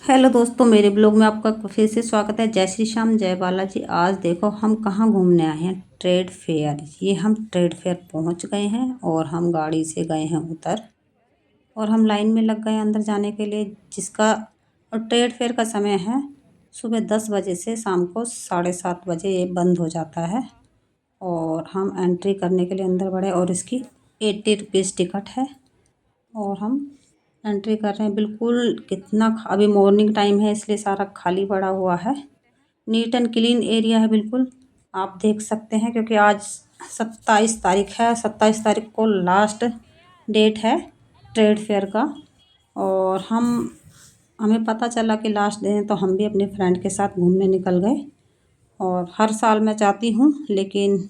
Hello दोस्तों, मेरे blog में आपका फिर से स्वागत है। जय श्री श्याम, जय बालाजी। आज देखो हम कहाँ घूमने आए हैं, ट्रेड फेयर। ये हम ट्रेड फेयर पहुंच गए हैं और हम गाड़ी से गए हैं उतर, और हम लाइन में लग गए अंदर जाने के लिए, जिसका और ट्रेड फेयर का समय है सुबह 10 बजे से शाम को 7:30 बजे ये बंद हो जाता है। और हम एंट्री करने के लिए अंदर बढ़े और इसकी 80 रुपीज़ टिकट है और हम एंट्री कर रहे हैं। बिल्कुल कितना अभी मॉर्निंग टाइम है इसलिए सारा खाली पड़ा हुआ है। नीट एंड क्लीन एरिया है बिल्कुल, आप देख सकते हैं, क्योंकि आज 27 तारीख है। 27 तारीख को लास्ट डेट है ट्रेड फेयर का। और हमें पता चला कि लास्ट डे है, तो हम भी अपने फ्रेंड के साथ घूमने निकल गए। और हर साल मैं जाती हूँ, लेकिन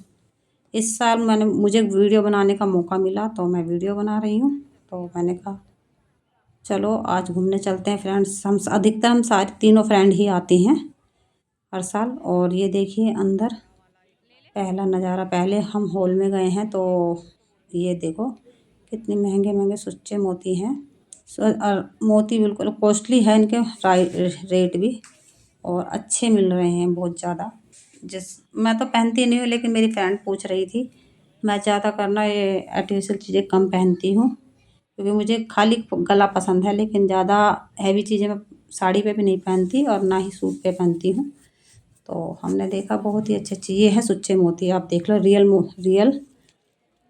इस साल मुझे वीडियो बनाने का मौका मिला तो मैं वीडियो बना रही हूँ। तो मैंने कहा चलो आज घूमने चलते हैं फ्रेंड्स। हम सारे तीनों फ्रेंड ही आते हैं हर साल। और ये देखिए अंदर पहला नज़ारा। पहले हम हॉल में गए हैं तो ये देखो कितने महंगे महंगे सुच्चे मोती हैं। और मोती बिल्कुल कॉस्टली है, इनके रेट भी और अच्छे मिल रहे हैं बहुत ज़्यादा। मैं तो पहनती नहीं हूँ, लेकिन मेरी फ्रेंड पूछ रही थी। मैं ज़्यादा करना ये आर्टिफिशियल चीज़ें कम पहनती हूँ, क्योंकि मुझे खाली गला पसंद है, लेकिन ज़्यादा हैवी चीज़ें मैं साड़ी पे भी नहीं पहनती और ना ही सूट पे पहनती हूँ। तो हमने देखा बहुत ही अच्छे अच्छे ये हैं सुच्चे मोती, आप देख लो। रियल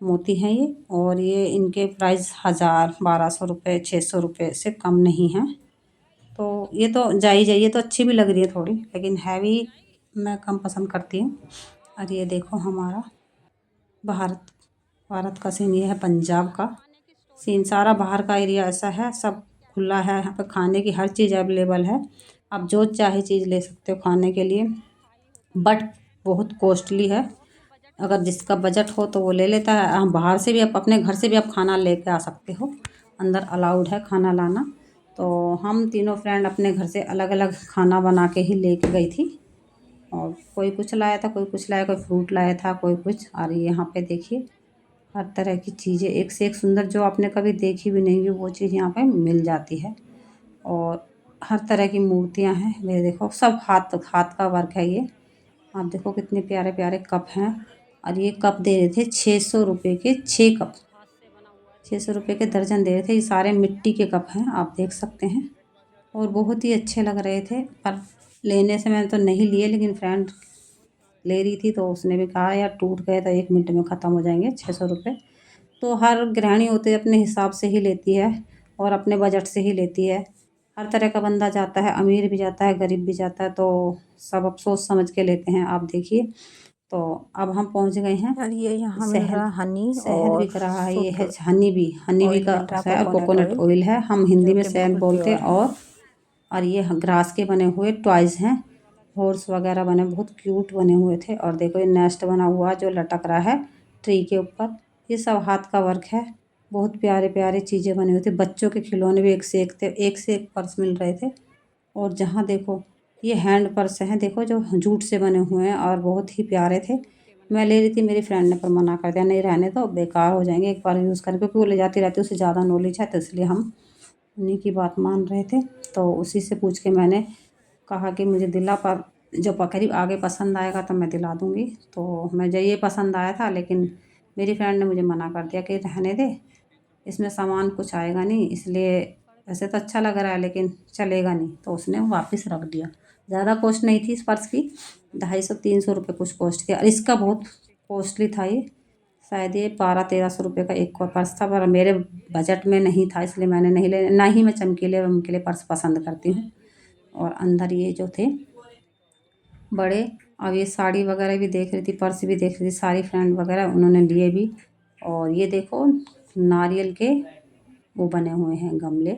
मोती हैं ये, और ये इनके प्राइस 1000, 1200 रुपये, 600 रुपये से कम नहीं हैं। तो ये तो जायज़ है, ये तो अच्छी भी लग रही है थोड़ी, लेकिन हैवी मैं कम पसंद करती हूँ। और ये देखो हमारा भारत भारत का सीन, ये है पंजाब का सीन। सारा बाहर का एरिया ऐसा है, सब खुला है। यहाँ पे खाने की हर चीज़ अवेलेबल है, आप जो चाहे चीज़ ले सकते हो खाने के लिए। बट बहुत कॉस्टली है, अगर जिसका बजट हो तो वो ले लेता है। हम बाहर से भी, आप अपने घर से भी आप खाना लेके आ सकते हो, अंदर अलाउड है खाना लाना। तो हम तीनों फ्रेंड अपने घर से अलग अलग खाना बना के ही लेके गई थी। और कोई कुछ लाया था, कोई कुछ लाया, कोई फ्रूट लाया था, कोई कुछ। और यहाँ पे देखिए हर तरह की चीज़ें एक से एक सुंदर, जो आपने कभी देखी भी नहीं होगी वो चीज़ यहाँ पे मिल जाती है। और हर तरह की मूर्तियाँ हैं। ये देखो सब हाथ हाथ का वर्क है ये। आप देखो कितने प्यारे प्यारे कप हैं। और ये कप दे रहे थे 600 रुपये के 6 कप, 600 रुपये के दर्जन दे रहे थे। ये सारे मिट्टी के कप हैं, आप देख सकते हैं। और बहुत ही अच्छे लग रहे थे, पर लेने से मैंने तो नहीं लिए, लेकिन फ्रेंड ले रही थी तो उसने भी कहा यार टूट गए तो 1 मिनट में ख़त्म हो जाएंगे 600 रुपये। तो हर गृहिणी होती है अपने हिसाब से ही लेती है और अपने बजट से ही लेती है। हर तरह का बंदा जाता है, अमीर भी जाता है, गरीब भी जाता है, तो सब अब सोच समझ के लेते हैं। आप देखिए, तो अब हम पहुंच गए हैं। और ये यहाँ मिल रहा हनी शहद और बिक रहा है। ये है फ्रूट हनी बी ऑयल का मिल रहा, है, और कोकोनट कोकोनट ऑयल, ऑयल है। हम हिंदी जो में कि शहद बिल्कुल बोलते हैं। प्योर है। और ये ग्रास के बने हुए टॉयज़ हैं, हॉर्स वगैरह बने, बहुत क्यूट बने हुए थे। और देखो ये नेस्ट बना हुआ जो लटक रहा है ट्री के ऊपर, ये सब हाथ का वर्क है। बहुत प्यारे प्यारे चीज़ें बनी हुई थी। बच्चों के खिलौने भी एक से एक थे, एक से एक पर्स मिल रहे थे। और जहाँ देखो ये हैंड पर्स हैं, देखो जो जूट से बने हुए हैं और बहुत ही प्यारे थे। मैं ले रही थी, मेरी फ्रेंड ने पर मना कर दिया, नहीं रहने दो, बेकार हो जाएंगे एक बार यूज़ करके, क्योंकि वो ले जाती रहती है, उसे ज़्यादा नॉलेज है, तो इसलिए हम उन्हीं की बात मान रहे थे। तो उसी से पूछ के मैंने कहा कि मुझे दिला, पर जो करीब आगे पसंद आएगा तो मैं दिला दूँगी। तो मुझे ये पसंद आया था, लेकिन मेरी फ्रेंड ने मुझे मना कर दिया कि रहने दे, इसमें सामान कुछ आएगा नहीं, इसलिए वैसे तो अच्छा लग रहा है लेकिन चलेगा नहीं, तो उसने वापस रख दिया। ज़्यादा कॉस्ट नहीं थी इस पर्स की, 250-300 रुपये कुछ कॉस्ट किया। और इसका बहुत कॉस्टली था ये, शायद ये 1200-1300 रुपये का एक पर्स था, पर मेरे बजट में नहीं था, इसलिए मैंने नहीं ले, ना ही मैं चमकीले वमकीले पर्स पसंद करती हूँ। और अंदर ये जो थे बड़े, अब ये साड़ी वगैरह भी देख रही थी, पर्स भी देख रही थी, सारी फ्रेंड वगैरह उन्होंने लिए भी। और ये देखो नारियल के वो बने हुए हैं गमले,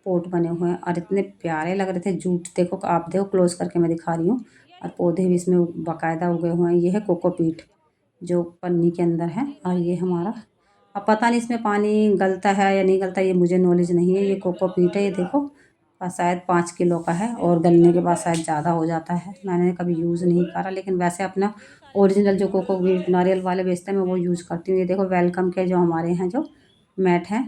पोट बने हुए हैं, और इतने प्यारे लग रहे थे। जूट देखो, आप देखो क्लोज करके मैं दिखा रही हूँ। और पौधे भी इसमें बाकायदा उगे हुए हैं। ये है कोकोपीट जो पन्नी के अंदर है। और ये हमारा, अब पता नहीं इसमें पानी गलता है या नहीं गलता, ये मुझे नॉलेज नहीं है। ये कोकोपीट है, ये देखो, और शायद 5 किलो का है, और गलने के बाद शायद ज़्यादा हो जाता है। मैंने कभी यूज़ नहीं करा, लेकिन वैसे अपना ओरिजिनल जो कोकोपीट नारियल वाले बेचते हैं मैं वो यूज़ करती हूँ। ये देखो वेलकम के जो हमारे हैं जो मैट हैं,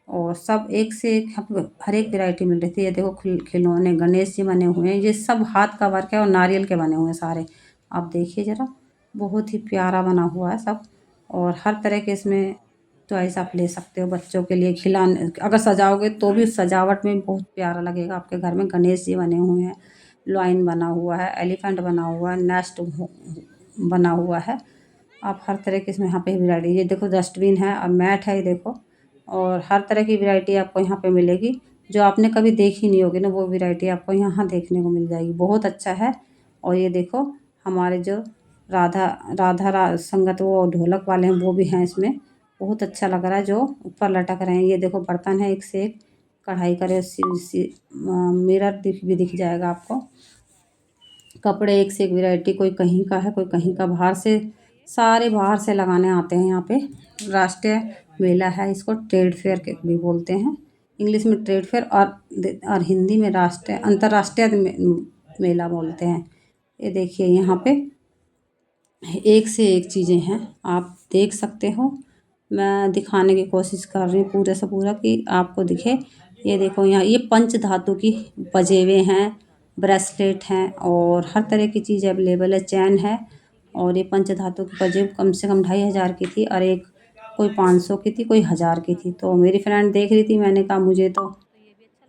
और सब एक से एक यहाँ पे हर एक वैरायटी मिल रही थी। ये देखो खिलौने गणेश जी बने हुए हैं, ये सब हाथ का वर्क है और नारियल के बने हुए हैं सारे। आप देखिए ज़रा, बहुत ही प्यारा बना हुआ है सब। और हर तरह के इसमें चॉइस आप ले सकते हो बच्चों के लिए। खिलाने अगर सजाओगे तो भी सजावट में बहुत प्यारा लगेगा आपके घर में। गणेश जी बने हुए हैं, लायन बना हुआ है, एलिफेंट बना हुआ है, नेस्ट बना हुआ है। आप हर तरह की इसमें यहाँ पे वैरायटी, ये देखो डस्टबिन है और मैट है, ये देखो। और हर तरह की वैरायटी आपको यहाँ पे मिलेगी, जो आपने कभी देखी नहीं होगी ना, वो वैरायटी आपको यहाँ देखने को मिल जाएगी। बहुत अच्छा है। और ये देखो हमारे जो राधा राधा संगत वो ढोलक वाले हैं वो भी हैं इसमें। बहुत अच्छा लग रहा है जो ऊपर लटक रहे हैं। ये देखो बर्तन है एक से एक, कढ़ाई करे मिरर भी दिख जाएगा आपको। कपड़े एक से एक वैरायटी, कोई कहीं का है कोई कहीं का, बाहर से सारे बाहर से लगाने आते हैं यहाँ पे। राष्ट्रीय मेला है, इसको ट्रेड फेयर के भी बोलते हैं। इंग्लिश में ट्रेड फेयर और हिंदी में राष्ट्रीय अंतर्राष्ट्रीय मेला बोलते हैं। ये देखिए यहाँ पे एक से एक चीज़ें हैं, आप देख सकते हो। मैं दिखाने की कोशिश कर रही हूँ पूरे से पूरा कि आपको दिखे। ये देखो यहाँ ये पंच धातु की पजेवे हैं, ब्रेसलेट हैं और हर तरह की चीज़ अवेलेबल है। चैन है और ये पंच धातु की पजेब कम से कम 2,500 की थी और एक कोई 500 की थी, कोई 1,000 की थी। तो मेरी फ्रेंड देख रही थी, मैंने कहा मुझे तो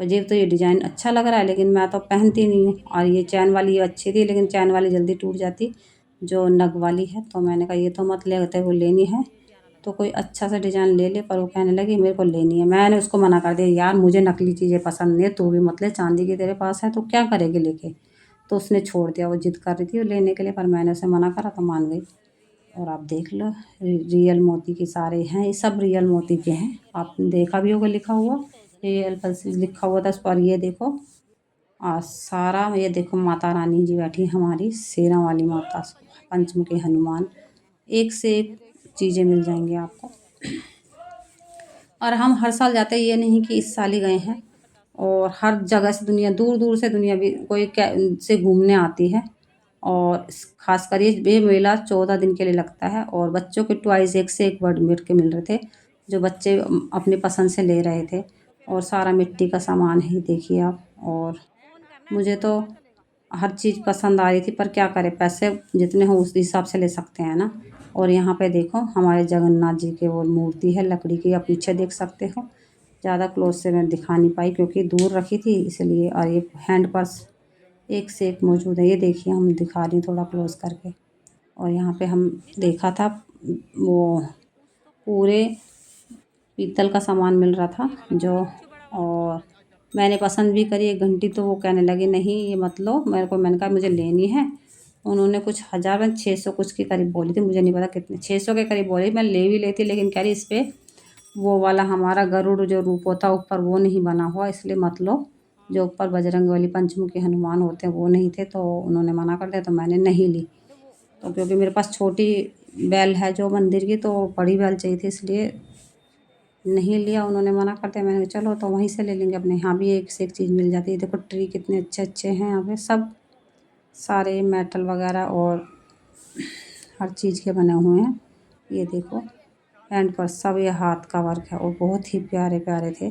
पजेब तो ये डिज़ाइन अच्छा लग रहा है लेकिन मैं तो पहनती नहीं हूँ। और ये चैन वाली ये अच्छी थी लेकिन चैन वाली जल्दी टूट जाती जो नग वाली है। तो मैंने कहा ये तो मत ले, तेरे को लेनी है तो कोई अच्छा सा डिज़ाइन ले ले। पर वो कहने लगी मेरे को लेनी है। मैंने उसको मना कर दिया, यार मुझे नकली चीज़ें पसंद नहीं है, तू भी मत ले, चांदी की तेरे पास है तो क्या करेगी लेके। तो उसने छोड़ दिया, वो जिद कर रही थी वो लेने के लिए, पर मैंने उसे मना करा तो मान गई। और आप देख लो रियल मोती के सारे हैं, ये सब रियल मोती के हैं। आपने देखा भी होगा लिखा हुआ, रियल पर लिखा हुआ था उस पर। ये देखो सारा, ये देखो माता रानी जी बैठी हमारी, शेरा वाली माता, पंचमुखी हनुमान, एक से एक चीज़ें मिल जाएंगी आपको। और हम हर साल जाते हैं, ये नहीं कि इस साल ही गए हैं। और हर जगह से दुनिया, दूर दूर से दुनिया भी कोई से घूमने आती है। और खासकर ये मेला 14 दिन के लिए लगता है। और बच्चों के टॉयज़ एक से एक बढ़ के मिल रहे थे, जो बच्चे अपनी पसंद से ले रहे थे। और सारा मिट्टी का सामान है, देखिए आप। और मुझे तो हर चीज़ पसंद आ रही थी, पर क्या करें, पैसे जितने हो उस हिसाब से ले सकते हैं ना। और यहाँ पे देखो हमारे जगन्नाथ जी की वो मूर्ति है लकड़ी की, आप पीछे देख सकते हो। ज़्यादा क्लोज से मैं दिखा नहीं पाई क्योंकि दूर रखी थी इसलिए। और ये हैंड पर्स एक से एक मौजूद है, ये देखिए हम दिखा रही हूँ थोड़ा क्लोज करके। और यहाँ पे हम देखा था वो पूरे पीतल का सामान मिल रहा था जो। और मैंने पसंद भी करी एक घंटी, तो वो कहने लगे नहीं ये मत लो मेरे को। मैंने कहा मुझे लेनी है। उन्होंने कुछ 1,000 में 600 कुछ के करीब बोली थी, मुझे नहीं पता कितने, 600 के करीब बोली। मैं ले भी लेती लेकिन कह रही इस पर वो वाला हमारा गरुड़ जो रूप होता ऊपर वो नहीं बना हुआ, इसलिए मत लो। जो ऊपर बजरंग वाली पंचमुखी हनुमान होते हैं वो नहीं थे, तो उन्होंने मना कर दिया, तो मैंने नहीं ली। तो क्योंकि मेरे पास छोटी बैल है जो मंदिर की, तो बड़ी बैल चाहिए थी इसलिए नहीं लिया। उन्होंने मना कर दिया। मैंने कहा चलो तो वहीं से ले लेंगे, अपने यहाँ भी एक से एक चीज़ मिल जाती है। देखो ट्री कितने अच्छे अच्छे हैं यहाँ पे, सब सारे मेटल वगैरह और हर चीज़ के बने हुए हैं। ये देखो हैंड पर्स, सब ये हाथ का वर्क है और बहुत ही प्यारे प्यारे थे।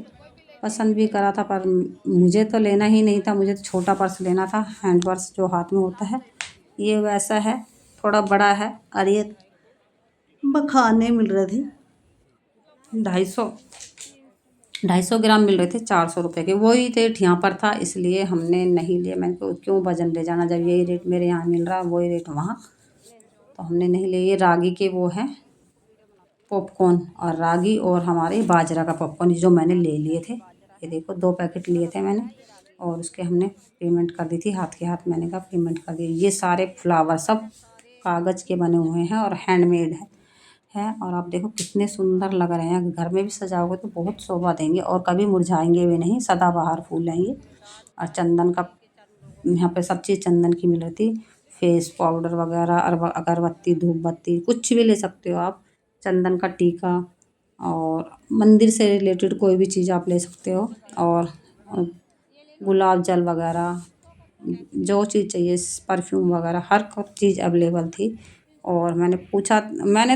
पसंद भी करा था पर मुझे तो लेना ही नहीं था, मुझे तो छोटा पर्स लेना था, हैंड पर्स जो हाथ में होता है। ये वैसा है, थोड़ा बड़ा है। और ये बखाने मिल रहे थे 250 ग्राम मिल रहे थे 400 रुपये के, वही रेट यहाँ पर था इसलिए हमने नहीं लिया। मैंने कहा क्यों वजन ले जाना, जब यही रेट मेरे यहाँ मिल रहा है वही रेट वहाँ, तो हमने नहीं लिया। ये रागी के वो है पॉपकॉर्न, और रागी और हमारे बाजरा का पॉपकॉर्न जो मैंने ले लिए थे। ये देखो 2 पैकेट लिए थे मैंने और उसके हमने पेमेंट कर दी थी हाथ के हाथ। मैंने कहा पेमेंट कर दिया। ये सारे फ्लावर सब कागज़ के बने हुए हैं और हैंडमेड है। और आप देखो कितने सुंदर लग रहे हैं, घर में भी सजाओगे तो बहुत शोभा देंगे और कभी मुरझाएंगे भी नहीं, सदाबहार फूल हैं ये। और चंदन का यहाँ पे सब चीज़ चंदन की मिल रही थी, फेस पाउडर वगैरह, अगरबत्ती, धूप बत्ती, कुछ भी ले सकते हो आप। चंदन का टीका और मंदिर से रिलेटेड कोई भी चीज़ आप ले सकते हो। और गुलाब जल वगैरह जो चीज़ चाहिए, परफ्यूम वगैरह हर चीज़ अवेलेबल थी। और मैंने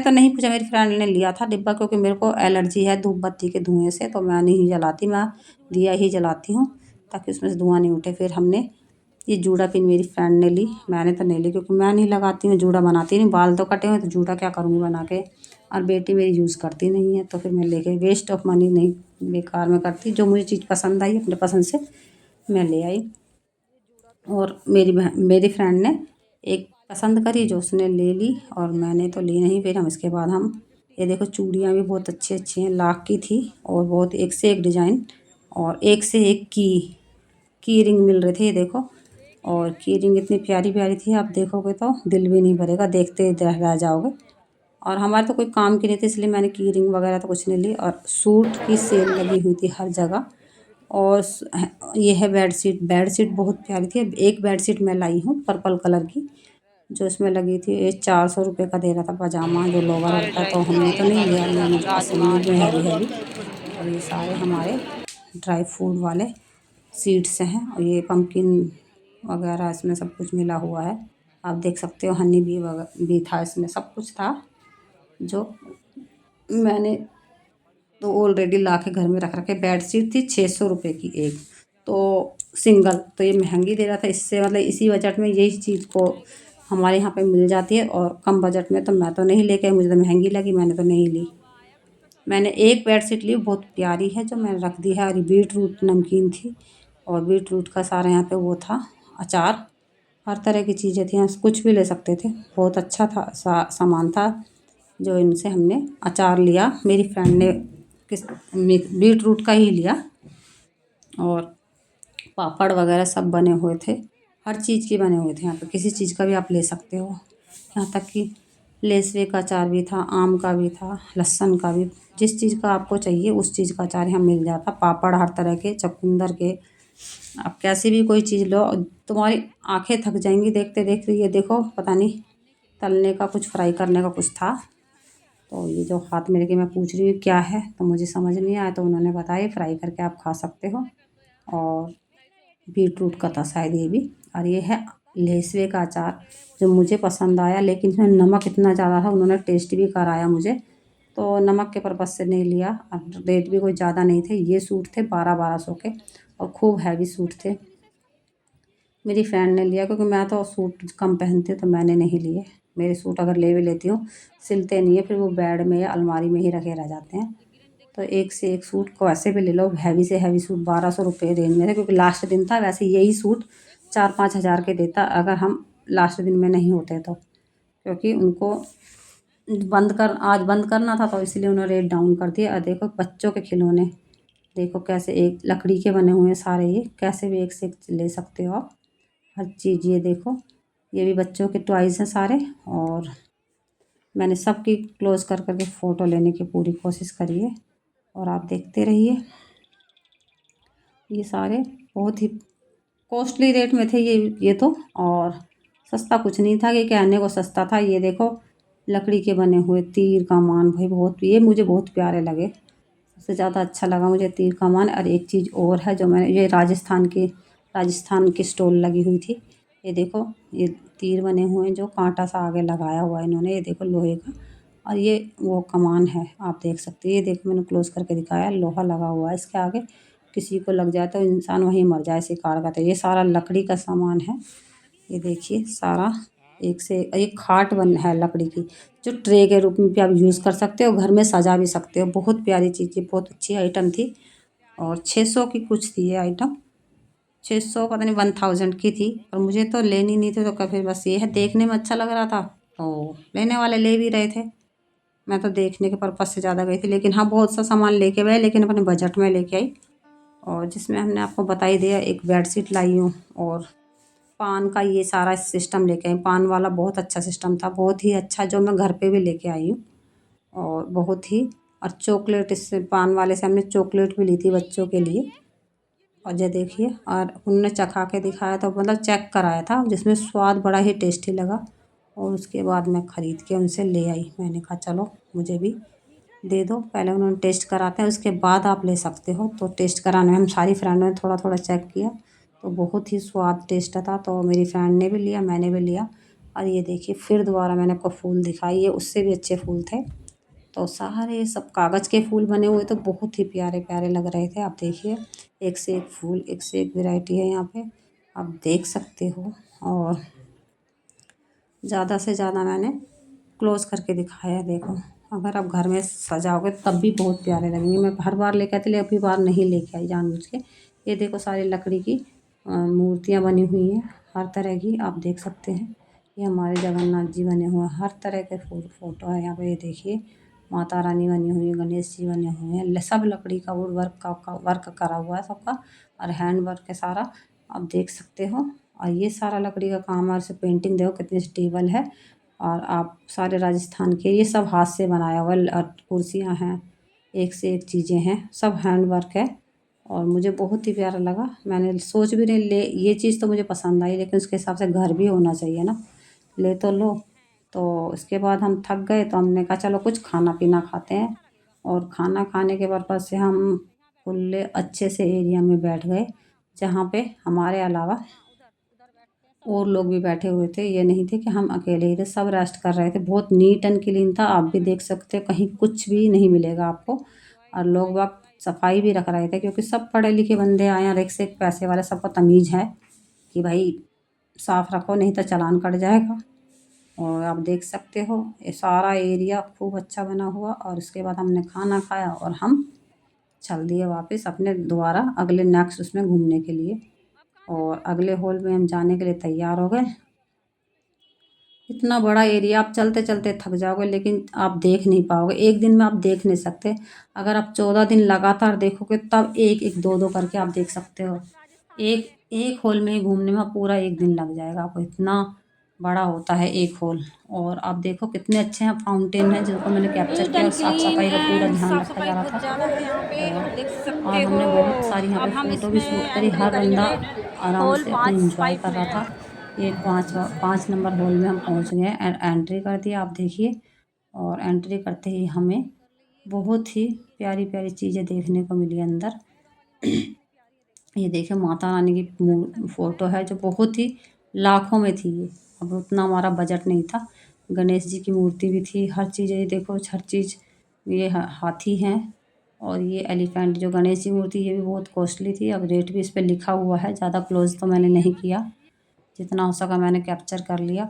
तो नहीं पूछा, मेरी फ्रेंड ने लिया था डिब्बा, क्योंकि मेरे को एलर्जी है धूप बत्ती के धुएं से, तो मैं नहीं जलाती, मैं दिया ही जलाती हूँ ताकि उसमें से धुआं नहीं उठे। फिर हमने ये जूड़ा पिन मेरी फ्रेंड ने ली, मैंने तो नहीं ली क्योंकि मैं नहीं लगाती हूँ, जूड़ा बनाती नहीं, बाल तो कटे हुए तो जूड़ा क्या करूँगी बना के। और बेटी मेरी यूज़ करती नहीं है, तो फिर मैं लेके वेस्ट ऑफ मनी नहीं बेकार में करती। जो मुझे चीज़ पसंद आई अपने पसंद से मैं ले आई। और मेरी फ्रेंड ने एक पसंद करी जो उसने ले ली, और मैंने तो ली नहीं। फिर हम इसके बाद हम ये देखो चूड़ियाँ भी बहुत अच्छी अच्छी हैं, लाख की थी और बहुत एक से एक डिज़ाइन और एक से एक की रिंग मिल रहे थे, ये देखो। और की रिंग इतनी प्यारी प्यारी थी, आप देखोगे तो दिल भी नहीं भरेगा, देखते ही रह जाओगे। और हमारे तो कोई काम की नहीं थी, इसलिए मैंने की रिंग वगैरह तो कुछ नहीं ली। और सूट की सेल लगी हुई थी हर जगह। और ये है बेडशीट बहुत प्यारी थी। एक बेडशीट मैं लाई हूँ पर्पल कलर की, जो इसमें लगी थी। ये 400 रुपये का दे रहा था पजामा जो लोवर होता है, तो हमने तो नहीं लिया, ये मुझे पसंद नहीं है हैवी हैवी। और ये सारे हमारे ड्राई फ्रूट वाले सीड्स हैं, और ये पम्पकिन वगैरह इसमें सब कुछ मिला हुआ है। आप देख सकते हो हनी भी था इसमें, सब कुछ था जो मैंने तो ऑलरेडी ला के घर में रख रखे। बेडशीट थी 600 रुपये की एक, तो सिंगल, तो ये महंगी दे रहा था। इससे मतलब इसी बजट में यही चीज़ को हमारे यहाँ पे मिल जाती है, और कम बजट में तो मैं तो नहीं लेके आई, मुझे तो महंगी लगी, मैंने तो नहीं ली। मैंने एक बेडशीट ली बहुत प्यारी है जो मैंने रख दी है, और बीट रूट नमकीन थी, और बीट रूट का सारा यहाँ पे वो था अचार, हर तरह की चीज़ें थी, यहाँ से कुछ भी ले सकते थे। बहुत अच्छा था सामान था, जो इनसे हमने अचार लिया। मेरी फ्रेंड ने किस बीट रूट का ही लिया, और पापड़ वगैरह सब बने हुए थे, हर चीज़ के बने हुए थे यहाँ पे, किसी चीज़ का भी आप ले सकते हो। यहाँ तक कि लेसवे का अचार भी था, आम का भी था, लहसुन का भी, जिस चीज़ का आपको चाहिए उस चीज़ का अचार यहाँ मिल जाता। पापड़ हर तरह के, चुकंदर के, आप कैसी भी कोई चीज़ लो, तुम्हारी आंखें थक जाएंगी देखते देखते। ये देखो पता नहीं तलने का कुछ, फ्राई करने का कुछ था। तो ये जो हाथ मेरे के, मैं पूछ रही हूँ क्या है, तो मुझे समझ नहीं आया, तो उन्होंने बताया फ्राई करके आप खा सकते हो। और बीट रूट का था शायद ये भी। और ये है लेसवे का अचार जो मुझे पसंद आया, लेकिन इसमें नमक इतना ज़्यादा था, उन्होंने टेस्ट भी कराया मुझे, तो नमक के पर्पज़ से नहीं लिया। और रेट भी कोई ज़्यादा नहीं थे। ये सूट थे 1200 के, और खूब हैवी सूट थे। मेरी फ्रेंड ने लिया क्योंकि मैं तो सूट कम पहनती हूँ, तो मैंने नहीं लिए। मेरे सूट अगर ले भी लेती हूँ सिलते नहीं है, फिर वो बेड में या अलमारी में ही रखे रह जाते हैं। तो एक से एक सूट को ऐसे भी ले लो, हैवी से हैवी सूट 1200 रुपये रेंज में थे, क्योंकि लास्ट दिन था। वैसे यही सूट 4-5 हज़ार के देता अगर हम लास्ट दिन में नहीं होते तो, क्योंकि उनको आज बंद करना था, तो इसलिए उन्होंने रेट डाउन कर दिया। और देखो बच्चों के खिलौने, देखो कैसे एक लकड़ी के बने हुए हैं सारे, ये कैसे भी एक से एक ले सकते हो आप हर चीज़। ये देखो ये भी बच्चों के टॉयज़ हैं सारे, और मैंने सबकी क्लोज कर करके फ़ोटो लेने की पूरी कोशिश करी है, और आप देखते रहिए। ये सारे बहुत ही कॉस्टली रेट में थे ये तो, और सस्ता कुछ नहीं था कि कहने को सस्ता था। ये देखो लकड़ी के बने हुए तीर कमान, भाई बहुत, ये मुझे बहुत प्यारे लगे। सबसे ज़्यादा अच्छा लगा मुझे तीर कमान। और एक चीज़ और है जो मैंने, ये राजस्थान की स्टॉल लगी हुई थी। ये देखो ये तीर बने हुए हैं जो कांटा सा आगे लगाया हुआ है इन्होंने, ये देखो लोहे का। और ये वो कमान है, आप देख सकते हैं। ये देखो मैंने क्लोज करके दिखाया, लोहा लगा हुआ है इसके आगे, किसी को लग जाए तो इंसान वहीं मर जाए, शिकार का। तो ये सारा लकड़ी का सामान है, ये देखिए सारा एक से एक खाट बन है लकड़ी की, जो ट्रे के रूप में भी आप यूज़ कर सकते हो, घर में सजा भी सकते हो। बहुत प्यारी चीज़ है, बहुत अच्छी आइटम थी। और 600 की कुछ थी ये आइटम, 600 पता नहीं 1000 की थी। और मुझे तो लेनी नहीं थी, तो फिर बस ये है, देखने में अच्छा लग रहा था तो लेने वाले ले भी रहे थे। मैं तो देखने के पर्पज़ से ज़्यादा गई थी, लेकिन हाँ बहुत सा सामान लेके गए, लेकिन अपने बजट में लेके आई। और जिसमें हमने आपको बता ही दिया, एक बेडशीट लाई हूँ, और पान का ये सारा सिस्टम लेके आई। पान वाला बहुत अच्छा सिस्टम था, बहुत ही अच्छा, जो मैं घर पे भी लेके आई हूँ। और बहुत ही, और चॉकलेट, इससे पान वाले से हमने चॉकलेट भी ली थी बच्चों के लिए। और ये देखिए, और उनने चखा के दिखाया तो मतलब चेक कराया था, जिसमें स्वाद बड़ा ही टेस्टी लगा। और उसके बाद मैं ख़रीद के उनसे ले आई। मैंने कहा चलो मुझे भी दे दो, पहले उन्होंने टेस्ट कराते हैं उसके बाद आप ले सकते हो। तो टेस्ट कराने में हम सारी फ्रेंडों ने थोड़ा थोड़ा चेक किया, तो बहुत ही स्वाद टेस्ट था। तो मेरी फ्रेंड ने भी लिया, मैंने भी लिया, और ये देखिए फिर दोबारा मैंने आपको फूल दिखाए, ये उससे भी अच्छे फूल थे। तो सारे सब कागज़ के फूल बने हुए तो बहुत ही प्यारे प्यारे लग रहे थे। आप देखिए एक से एक फूल, एक से एक वैरायटी है यहाँ पे, आप देख सकते हो। और ज़्यादा से ज़्यादा मैंने क्लोज़ करके दिखाया। देखो अगर आप घर में सजाओगे तब भी बहुत प्यारे लगेंगे। मैं हर बार लेके आती लेकिन अभी बार नहीं लेके आई जानबूझ के। ये देखो सारी लकड़ी की मूर्तियाँ बनी हुई हैं हर तरह की, आप देख सकते हैं। ये हमारे जगन्नाथ जी बने हुए हैं, हर तरह के फ़ोटो है यहाँ पे। ये देखिए माता रानी बनी हुई है, गणेश जी बने हुए हैं, सब लकड़ी का वुड वर्क का वर्क करा हुआ है सबका, और हैंड वर्क है सारा, आप देख सकते हो। और ये सारा लकड़ी का काम है, और इसे पेंटिंग देखो कितनी स्टेबल है। और आप सारे राजस्थान के ये सब हाथ से बनाया हुआ है, और कुर्सियाँ हैं, एक से एक चीज़ें हैं, सब हैंड वर्क है। और मुझे बहुत ही प्यारा लगा। मैंने सोच भी नहीं ले, ये चीज़ तो मुझे पसंद आई, लेकिन उसके हिसाब से घर भी होना चाहिए ना। ले तो लो। तो इसके बाद हम थक गए तो हमने कहा चलो कुछ खाना पीना खाते हैं। और खाना खाने के पर्पज़ से हम खुले अच्छे से एरिया में बैठ गए, जहाँ पे हमारे अलावा और लोग भी बैठे हुए थे। ये नहीं थे कि हम अकेले ही थे, सब रेस्ट कर रहे थे। बहुत नीट एंड क्लीन था, आप भी देख सकते हो, कहीं कुछ भी नहीं मिलेगा आपको। और लोग बाग सफाई भी रख रहे थे, क्योंकि सब पढ़े लिखे बंदे आए हैं, और एक से एक पैसे वाले, सबको तमीज़ है कि भाई साफ रखो नहीं तो चालान कट जाएगा। और आप देख सकते हो ये सारा एरिया खूब अच्छा बना हुआ। और उसके बाद हमने खाना खाया और हम चल दिए वापस अपने दोबारा अगले नेक्स्ट उसमें घूमने के लिए। और अगले हॉल में हम जाने के लिए तैयार हो गए। इतना बड़ा एरिया, आप चलते चलते थक जाओगे लेकिन आप देख नहीं पाओगे, एक दिन में आप देख नहीं सकते। अगर आप 14 दिन लगातार देखोगे तब एक एक दो दो करके आप देख सकते हो। एक एक हॉल में ही घूमने में पूरा एक दिन लग जाएगा आपको, इतना बड़ा होता है एक हॉल। और आप देखो कितने अच्छे हैं फाउंटेन हैं, जिनको मैंने कैप्चर नीट किया, और एंड साफ क्लीन सफाई का पूरा एंड ध्यान साफ रखा सफाई जा रहा बहुत ज़्यादा है यहाँ पे, था। देख और सकते हो। हमने बहुत सारी यहाँ अब पे हम फ़ोटो भी इसमें शूट करी, एंट्री हर बंदा करेंगे। आराम हॉल से अपनी 5 एंजॉय 5 कर में रहा है। था। ये 5 नंबर हॉल में हम पहुँच गए हैं, एंट्री कर दी आप देखिए। और एंट्री करते ही हमें बहुत ही प्यारी प्यारी चीज़ें देखने को मिली अंदर। ये देखिए माता रानी की फ़ोटो है, जो बहुत ही लाखों में थी ये। अब उतना हमारा बजट नहीं था। गणेश जी की मूर्ति भी थी, हर चीज़ ये देखो, हर चीज़। ये हाथी हैं, और ये एलिफेंट, जो गणेश जी मूर्ति ये भी बहुत कॉस्टली थी। अब रेट भी इस पे लिखा हुआ है, ज़्यादा क्लोज तो मैंने नहीं किया, जितना हो सका मैंने कैप्चर कर लिया।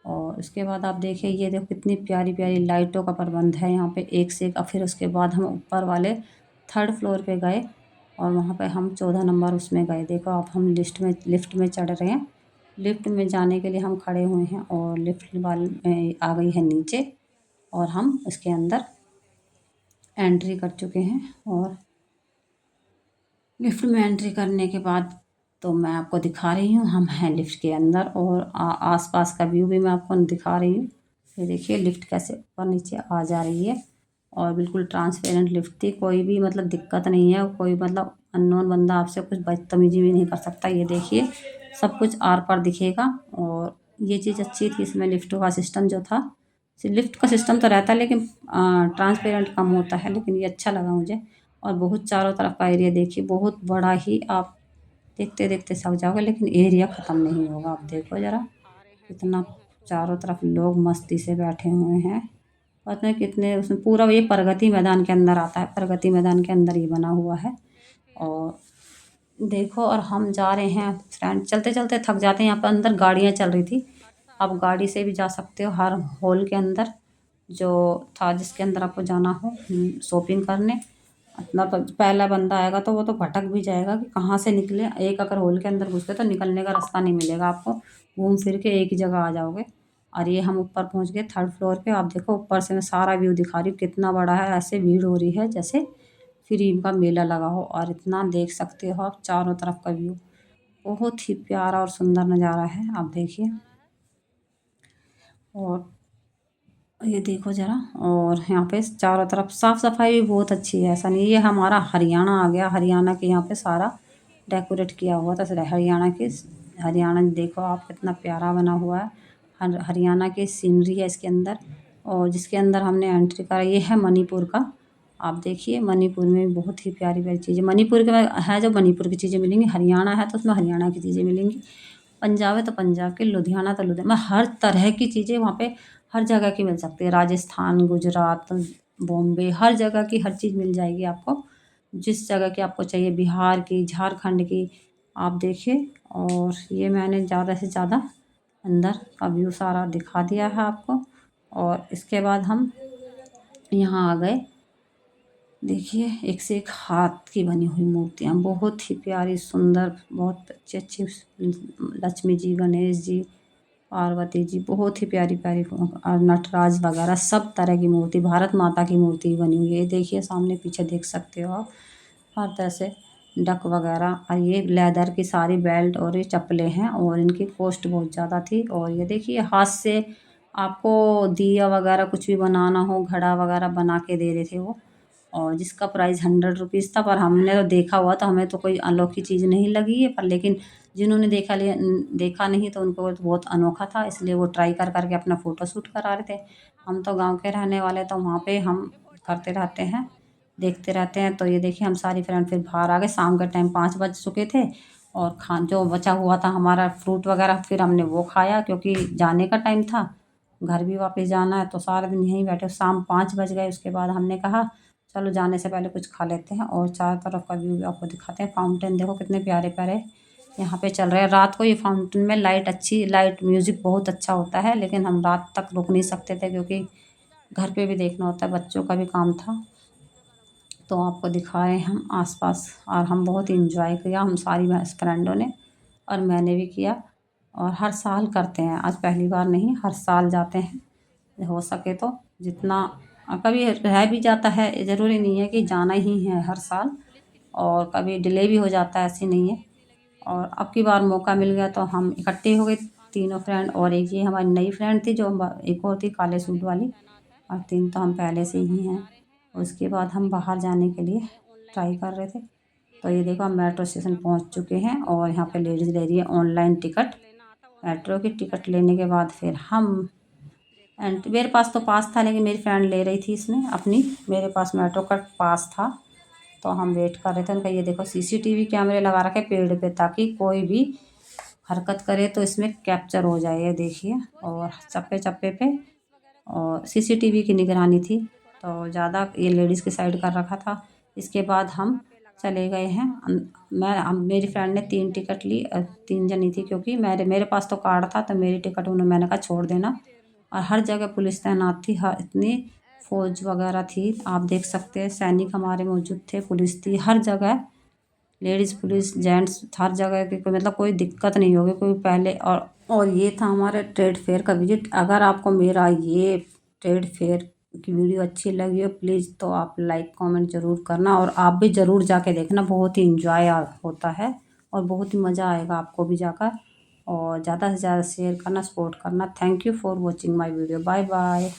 और उसके बाद आप देखिए ये देखो कितनी प्यारी प्यारी लाइटों का प्रबंध है यहाँ पे, एक से एक। और फिर उसके बाद हम ऊपर वाले 3rd फ्लोर पे गए, और वहाँ पे हम 14 नंबर उसमें गए। देखो अब हम लिफ्ट में चढ़ रहे हैं। लिफ्ट में जाने के लिए हम खड़े हुए हैं, और लिफ्ट वाले आ गई है नीचे, और हम इसके अंदर एंट्री कर चुके हैं। और लिफ्ट में एंट्री करने के बाद तो मैं आपको दिखा रही हूँ, हम हैं लिफ्ट के अंदर, और आसपास का व्यू भी मैं आपको दिखा रही हूँ। ये देखिए लिफ्ट कैसे ऊपर नीचे आ जा रही है, और बिल्कुल ट्रांसपेरेंट लिफ्ट थी, कोई भी मतलब दिक्कत नहीं है, कोई मतलब अननोन बंदा आपसे कुछ बदतमीजी भी नहीं कर सकता। ये देखिए सब कुछ आर पार दिखेगा। और ये चीज़ अच्छी थी इसमें, लिफ्टों का सिस्टम जो था, लिफ्ट का सिस्टम तो रहता है लेकिन ट्रांसपेरेंट कम होता है, लेकिन ये अच्छा लगा मुझे। और बहुत चारों तरफ का एरिया देखिए, बहुत बड़ा ही, आप देखते देखते थक जाओगे लेकिन एरिया ख़त्म नहीं होगा। आप देखो ज़रा कितना चारों तरफ लोग मस्ती से बैठे हुए हैं। पता नहीं कितने, उसमें पूरा ये प्रगति मैदान के अंदर आता है, प्रगति मैदान के अंदर ही बना हुआ है। और देखो, और हम जा रहे हैं फ्रेंड, चलते चलते थक जाते हैं। यहाँ पर अंदर गाड़ियाँ चल रही थी, आप गाड़ी से भी जा सकते हो हर हॉल के अंदर, जो था जिसके अंदर आपको जाना हो शॉपिंग करने। अपना पहला बंदा आएगा तो वो तो भटक भी जाएगा कि कहाँ से निकले। एक अगर हॉल के अंदर घुस गए तो निकलने का रास्ता नहीं मिलेगा आपको, घूम फिर के एक ही जगह आ जाओगे। और ये हम ऊपर पहुँच गए 3rd फ्लोर पे। आप देखो ऊपर से मैं सारा व्यू दिखा रही हूँ, कितना बड़ा है, ऐसे भीड़ हो रही है जैसे फिल्म का मेला लगा हो। और इतना देख सकते हो आप चारों तरफ का व्यू, बहुत ही प्यारा और सुंदर नज़ारा है, आप देखिए। और ये देखो ज़रा, और यहाँ पे चारों तरफ साफ़ सफाई भी बहुत अच्छी है, ऐसा नहीं। ये हमारा हरियाणा आ गया, हरियाणा के यहाँ पे सारा डेकोरेट किया हुआ था, हरियाणा देखो आप कितना प्यारा बना हुआ है। हरियाणा की सीनरी है इसके अंदर। और जिसके अंदर हमने एंट्री करा, ये है मणिपुर का। आप देखिए मणिपुर में भी बहुत ही प्यारी प्यारी चीज़ें, मणिपुर के में है जो मणिपुर की चीज़ें मिलेंगी, हरियाणा है तो उसमें हरियाणा की चीज़ें मिलेंगी। पंजाब है तो पंजाब की, लुधियाना तो लुधियाना, हर तरह की चीज़ें वहाँ पे हर जगह की मिल सकती है। राजस्थान, गुजरात, बॉम्बे, हर जगह की हर चीज़ मिल जाएगी आपको, जिस जगह की आपको चाहिए, बिहार की, झारखंड की। आप देखिए, और ये मैंने ज़्यादा से ज़्यादा अंदर का व्यू सारा दिखा दिया है आपको। और इसके बाद हम यहाँ आ गए। देखिए, एक से एक हाथ की बनी हुई मूर्तियाँ, बहुत ही प्यारी, सुंदर, बहुत अच्छी-अच्छी लक्ष्मी जी, गणेश जी, पार्वती जी, बहुत ही प्यारी-प्यारी और नटराज वगैरह सब तरह की मूर्ति, भारत माता की मूर्ति बनी हुई है। ये देखिए, सामने पीछे देख सकते हो आप, हर तरह से डक वगैरह। और ये लेदर की सारी बेल्ट और ये चप्पलें हैं, और इनकी कॉस्ट बहुत ज़्यादा थी। और ये देखिए, हाथ से आपको दिया वगैरह कुछ भी बनाना हो, घड़ा वगैरह बना के दे रहे थे वो, और जिसका प्राइस 100 रुपीज़ था। पर हमने तो देखा हुआ था, हमें तो कोई अनोखी चीज़ नहीं लगी है, पर लेकिन जिन्होंने देखा नहीं तो उनको तो बहुत अनोखा था, इसलिए वो ट्राई कर कर के अपना फ़ोटो शूट करा रहे थे। हम तो गाँव के रहने वाले, तो वहाँ पे हम करते रहते हैं, देखते रहते हैं। तो ये देखिए, हम सारी फ्रेंड फिर बाहर आ गए, शाम के टाइम 5 बज चुके थे। और जो बचा हुआ था हमारा फ्रूट वगैरह, फिर हमने वो खाया, क्योंकि जाने का टाइम था, घर भी वापस जाना है, तो सारा दिन यहीं बैठे। शाम 5 बज गए, उसके बाद हमने कहा चलो जाने से पहले कुछ खा लेते हैं, और चारों तरफ का व्यू भी आपको दिखाते हैं। फाउंटेन देखो कितने प्यारे प्यारे यहाँ पे चल रहे हैं। रात को ये फाउंटेन में लाइट म्यूज़िक बहुत अच्छा होता है, लेकिन हम रात तक रुक नहीं सकते थे, क्योंकि घर पे भी देखना होता है, बच्चों का भी काम था। तो आपको दिखाए हम आसपास, और हम बहुत इंजॉय किया, हम सारी फ्रेंडों ने, और मैंने भी किया। और हर साल करते हैं, आज पहली बार नहीं, हर साल जाते हैं, हो सके तो जितना। कभी रह भी जाता है, ज़रूरी नहीं है कि जाना ही है हर साल, और कभी डिले भी हो जाता है, ऐसी नहीं है। और अब की बार मौका मिल गया तो हम इकट्ठे हो गए, तीनों फ्रेंड, और एक ये हमारी नई फ्रेंड थी, जो एक और थी काले सूट वाली, और 3 तो हम पहले से ही हैं। उसके बाद हम बाहर जाने के लिए ट्राई कर रहे थे। तो ये देखो, हम मेट्रो स्टेशन पहुंच चुके हैं, और यहाँ पे लेडीज़ ले रही है ऑनलाइन टिकट। मेट्रो की टिकट लेने के बाद फिर हम एंड मेरे पास तो पास था, लेकिन मेरी फ्रेंड ले रही थी इसमें अपनी, मेरे पास मेट्रो का पास था। तो हम वेट कर रहे थे उनका। ये देखो, सीसीटीवी कैमरे लगा रखे पेड़ पे, ताकि कोई भी हरकत करे तो इसमें कैप्चर हो जाए, ये देखिए। और चप्पे चप्पे पे और सीसीटीवी की निगरानी थी, तो ज़्यादा ये लेडीज़ की साइड कर रखा था। इसके बाद हम चले गए हैं मेरी फ्रेंड ने 3 टिकट ली, 3 जनी थी, क्योंकि मेरे पास तो कार्ड था, तो मेरी टिकट उन्होंने, मैंने कहा छोड़ देना। और हर जगह पुलिस तैनात थी, हर इतनी फौज वगैरह थी, आप देख सकते हैं, सैनिक हमारे मौजूद थे, पुलिस थी हर जगह, लेडीज़ पुलिस जेंट्स हर जगह की, कोई मतलब कोई दिक्कत नहीं होगी कोई पहले। और ये था हमारे ट्रेड फेयर का विजिट। अगर आपको मेरा ये ट्रेड फेयर की वीडियो अच्छी लगी हो, प्लीज़ तो आप लाइक कमेंट ज़रूर करना, और आप भी ज़रूर जाके देखना, बहुत ही इंजॉय होता है, और बहुत ही मज़ा आएगा आपको भी जाकर। और ज़्यादा से ज़्यादा शेयर करना, सपोर्ट करना। Thank you for watching my video. Bye bye.